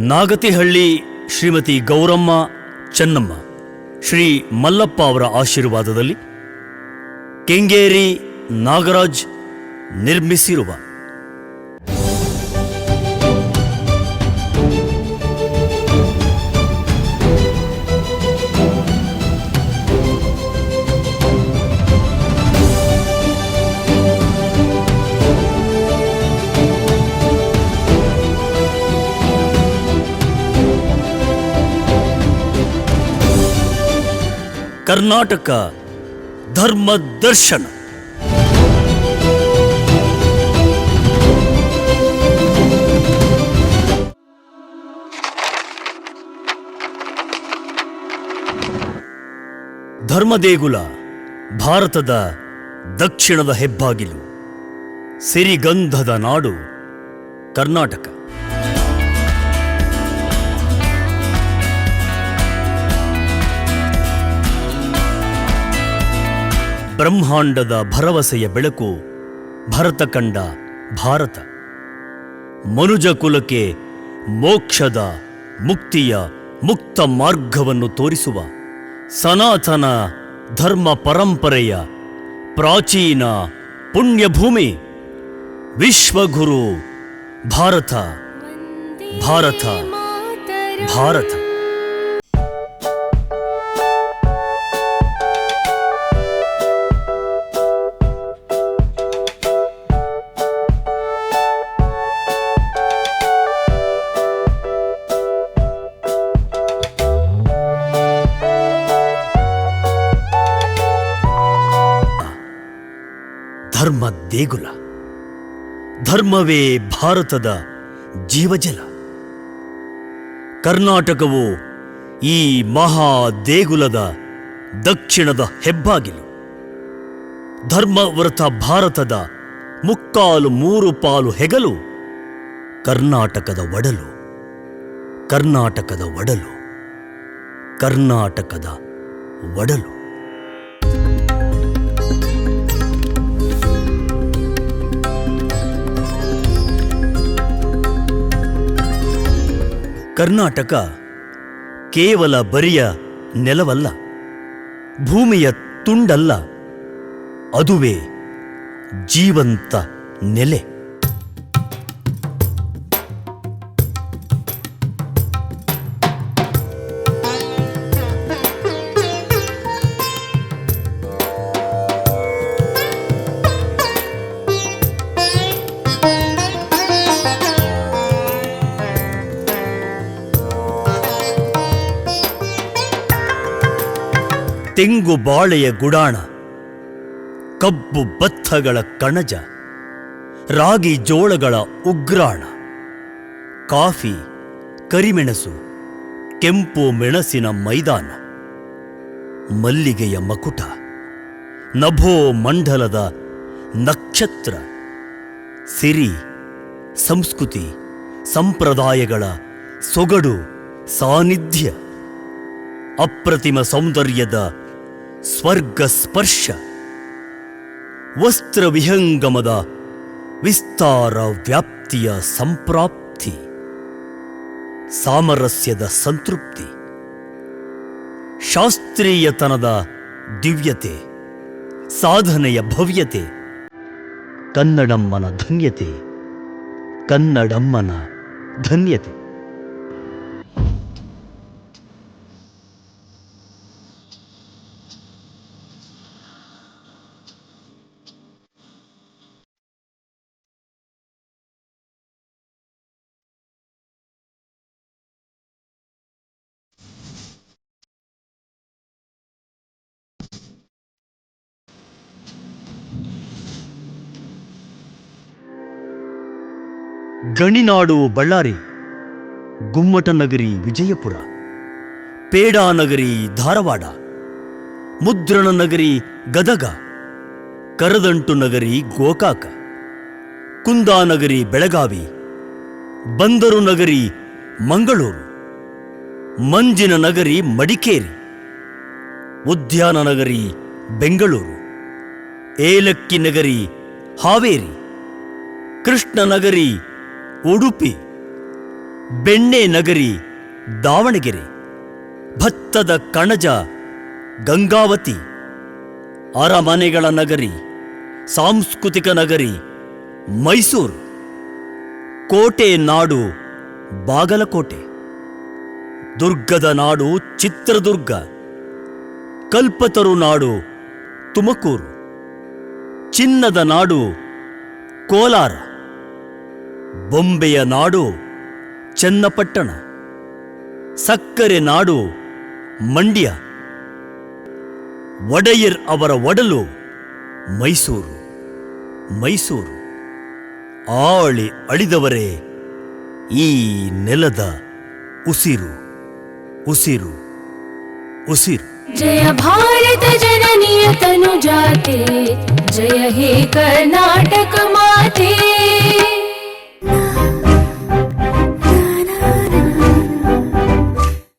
ನಾಗತಿಹಳ್ಳಿ ಶ್ರೀಮತಿ ಗೌರಮ್ಮ ಚೆನ್ನಮ್ಮ, ಶ್ರೀ ಮಲ್ಲಪ್ಪ ಅವರ ಆಶೀರ್ವಾದದಲ್ಲಿ ಕೆಂಗೇರಿ ನಾಗರಾಜ್ ನಿರ್ಮಿಸಿರುವ ಕರ್ನಾಟಕ ಧರ್ಮ ದರ್ಶನ ಧರ್ಮದೇಗುಲ ಭಾರತದ ದಕ್ಷಿಣದ ಹೆಬ್ಬಾಗಿಲು, ಸಿರಿಗಂಧದ ನಾಡು ಕರ್ನಾಟಕ. ಬ್ರಹ್ಮಾಂಡದ ಭರವಸೆಯ ಬೆಳಕು ಭರತ ಕಂಡ ಭಾರತ, ಮನುಜ ಕುಲಕ್ಕೆ ಮೋಕ್ಷದ ಮುಕ್ತಿಯ ಮುಕ್ತ ಮಾರ್ಗವನ್ನು ತೋರಿಸುವ ಸನಾತನ ಧರ್ಮ ಪರಂಪರೆಯ ಪ್ರಾಚೀನ ಪುಣ್ಯಭೂಮಿ ವಿಶ್ವಗುರು ಭಾರತ ಭಾರತ ಭಾರತ. ಧರ್ಮ ದೇಗುಲ, ಧರ್ಮವೇ ಭಾರತದ ಜೀವಜಲ. ಕರ್ನಾಟಕವು ಈ ಮಹಾ ದೇಗುಲದ ದಕ್ಷಿಣದ ಹೆಬ್ಬಾಗಿಲು. ಧರ್ಮವ್ರತ ಭಾರತದ ಮುಕ್ಕಾಲು ಮೂರು ಪಾಲು ಹೆಗಲು ಕರ್ನಾಟಕದ ಒಡಲು, ಕರ್ನಾಟಕದ ಒಡಲು, ಕರ್ನಾಟಕದ ಒಡಲು. ಕರ್ನಾಟಕ ಕೇವಲ ಬರಿಯ ನೆಲವಲ್ಲ, ಭೂಮಿಯ ತುಂಡಲ್ಲ, ಅದುವೇ ಜೀವಂತ ನೆಲೆ. ತೆಂಗು ಬಾಳೆಯ ಗುಡಾಣ, ಕಬ್ಬು ಭತ್ತಗಳ ಕಣಜ, ರಾಗಿ ಜೋಳಗಳ ಉಗ್ರಾಣ, ಕಾಫಿ ಕರಿಮೆಣಸು ಕೆಂಪು ಮೆಣಸಿನ ಮೈದಾನ, ಮಲ್ಲಿಗೆಯ ಮಕುಟ, ನಭೋ ಮಂಡಲದ ನಕ್ಷತ್ರ, ಸಿರಿ ಸಂಸ್ಕೃತಿ ಸಂಪ್ರದಾಯಗಳ ಸೊಗಡು ಸಾನ್ನಿಧ್ಯ, ಅಪ್ರತಿಮ ಸೌಂದರ್ಯದ ಸ್ವರ್ಗ ಸ್ಪರ್ಶ, ವಸ್ತ್ರ ವಿಹಂಗಮದ ವಿಸ್ತಾರ ವ್ಯಾಪ್ತಿಯ ಸಂಪ್ರಾಪ್ತಿ, ಸಾಮರಸ್ಯದ ಸಂತೃಪ್ತಿ, ಶಾಸ್ತ್ರೀಯತನದ ದಿವ್ಯತೆ, ಸಾಧನೆಯ ಭವ್ಯತೆ, ಕನ್ನಡಮ್ಮನ ಧನ್ಯತೆ, ಕನ್ನಡಮ್ಮನ ಧನ್ಯತೆ. ಗಣಿನಾಡು ಬಳ್ಳಾರಿ, ಗುಮ್ಮಟನಗರಿ ವಿಜಯಪುರ, ಪೇಡಾನಗರಿ ಧಾರವಾಡ, ಮುದ್ರಣ ನಗರಿ ಗದಗ, ಕರದಂಟು ನಗರಿ ಗೋಕಾಕ, ಕುಂದಾನಗರಿ ಬೆಳಗಾವಿ, ಬಂದರು ನಗರಿ ಮಂಗಳೂರು, ಮಂಜಿನ ನಗರಿ ಮಡಿಕೇರಿ, ಉದ್ಯಾನ ನಗರಿ ಬೆಂಗಳೂರು, ಏಲಕ್ಕಿ ನಗರಿ ಹಾವೇರಿ, ಕೃಷ್ಣನಗರಿ ಉಡುಪಿ, ಬೆಣ್ಣೆ ನಗರಿ ದಾವಣಗೆರೆ, ಭತ್ತದ ಕಣಜ ಗಂಗಾವತಿ, ಅರಮನೆಗಳ ನಗರಿ, ಸಾಂಸ್ಕೃತಿಕ ನಗರಿ ಮೈಸೂರು, ಕೋಟೆ ನಾಡು ಬಾಗಲಕೋಟೆ, ದುರ್ಗದ ನಾಡು ಚಿತ್ರದುರ್ಗ, ಕಲ್ಪತರು ನಾಡು ತುಮಕೂರು, ಚಿನ್ನದ ನಾಡು ಕೋಲಾರ, ಬೊಂಬೆಯ ನಾಡು ಚನ್ನಪಟ್ಟಣ, ಸಕ್ಕರೆ ನಾಡು ಮಂಡ್ಯ, ಒಡೆಯರ್ ಅವರ ಒಡಲು ಮೈಸೂರು. ಮೈಸೂರು ಆಳಿ ಅಳಿದವರೇ ಈ ನೆಲದ ಉಸಿರು, ಉಸಿರು, ಉಸಿರು. ಜಯ ಭಾರತ ಜನನಿಯ ತನುಜಾತೆ, ಜಯ ಹೇ ಕರ್ನಾಟಕ